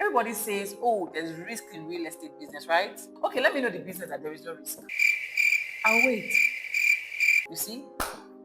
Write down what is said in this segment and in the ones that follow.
Everybody says, oh, there's risk in real estate business, right? Okay, let me know the business that there is no risk. I'll wait. You see?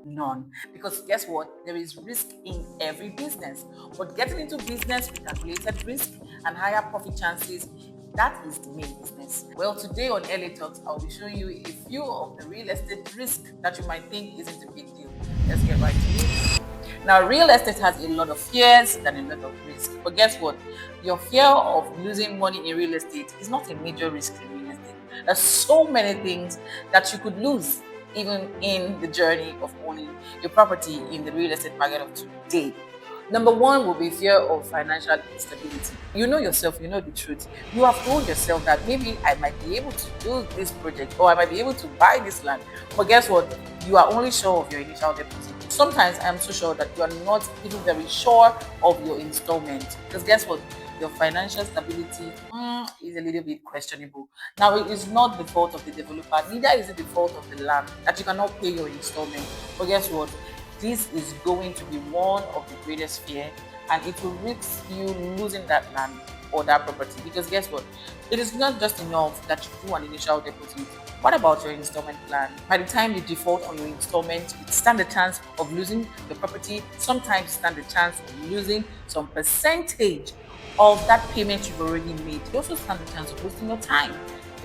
None. Because guess what? There is risk in every business. But getting into business with calculated risk and higher profit chances, that is the main business. Well, today on L.A Talks, I'll be showing you a few of the real estate risk that you might think isn't a big deal. Let's get right to it. Now, real estate has a lot of fears and a lot of risk. But guess what? Your fear of losing money in real estate is not a major risk in real estate. There's so many things that you could lose even in the journey of owning a property in the real estate market of today. Number one will be fear of financial instability. You know yourself, you know the truth. You have told yourself that maybe I might be able to do this project or I might be able to buy this land. But guess what? You are only sure of your initial deposit. Sometimes I am so sure that you are not even very sure of your installment. Because guess what? Your financial stability is a little bit questionable. Now, it is not the fault of the developer, neither is it the fault of the land that you cannot pay your installment. But guess what? This is going to be one of the greatest fear, and it will risk you losing that land or that property. Because guess what? It is not just enough that you do an initial deposit. What about your installment plan? By the time you default on your installment, you stand a chance of losing the property. Sometimes you stand a chance of losing some percentage of that payment you've already made. You also stand a chance of wasting your time.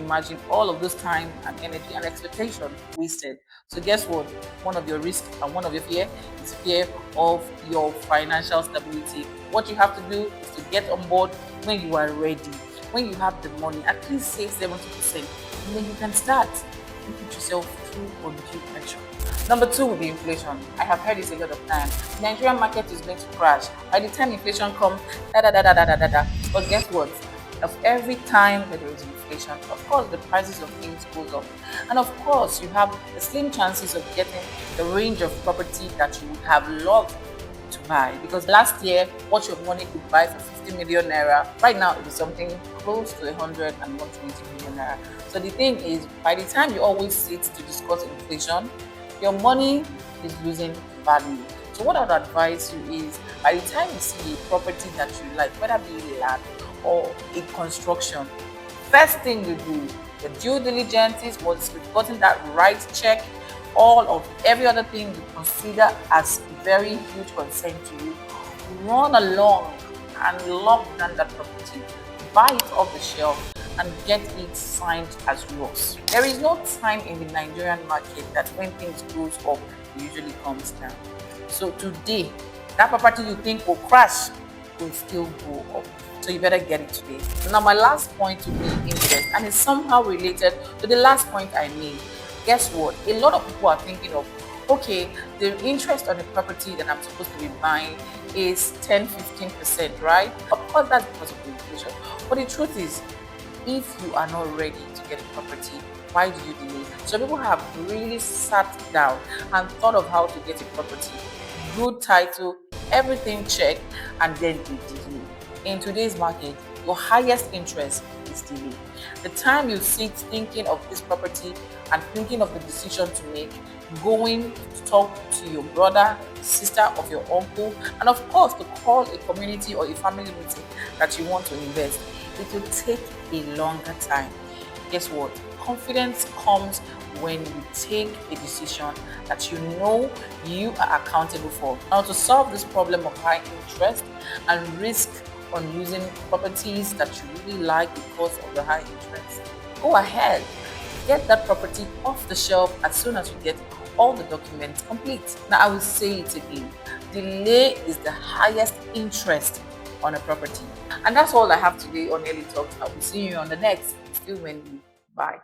Imagine all of this time and energy and expectation wasted. So guess what? One of your risks and one of your fear is fear of your financial stability. What you have to do is to get on board when you are ready. When you have the money, at least save 70%, and then you can start and put yourself through undue pressure. Number two will be inflation. I have heard this a lot of times. The Nigerian market is going to crash. By the time inflation comes, But guess what? Of every time that there is inflation, of course the prices of things goes up. And of course you have the slim chances of getting the range of property that you would have loved to buy. Because last year, what your money could buy for 50 million naira, right now it is something close to 100 and 120 million naira. So the thing is, by the time you always sit to discuss inflation, your money is losing value. So what I would advise you is, by the time you see a property that you like, whether it be land or a construction, first thing you do, the due diligence is once you've gotten that right check, all of every other thing you consider as very huge concern to you, run along and lock down that property, buy it off the shelf and get it signed as yours. There is no time in the Nigerian market that when things goes up, it usually comes down. So today, that property you think will crash will still go up. So you better get it today. Now my last point will be interest, and it's somehow related to the last point I made. Guess what? A lot of people are thinking of, okay, the interest on the property that I'm supposed to be buying is 10-15%, right? Of course, that's because of the inflation. But the truth is, if you are not ready to get a property, why do you delay? So people have really sat down and thought of how to get a property, good title, everything checked, and then they delay. In today's market, your highest interest is delay. The time you sit thinking of this property and thinking of the decision to make, going to talk to your brother, sister, of your uncle, and of course to call a community or a family meeting that you want to invest, it will take a longer time. Guess what? Confidence comes when you take a decision that you know you are accountable for. Now, to solve this problem of high interest and risk on losing properties that you really like because of the high interest, go ahead, get that property off the shelf as soon as you get all the documents complete. Now, I will say it again, delay is the highest interest on a property. And that's all I have today on L.A Talks. I will see you on the next. Still when you bye.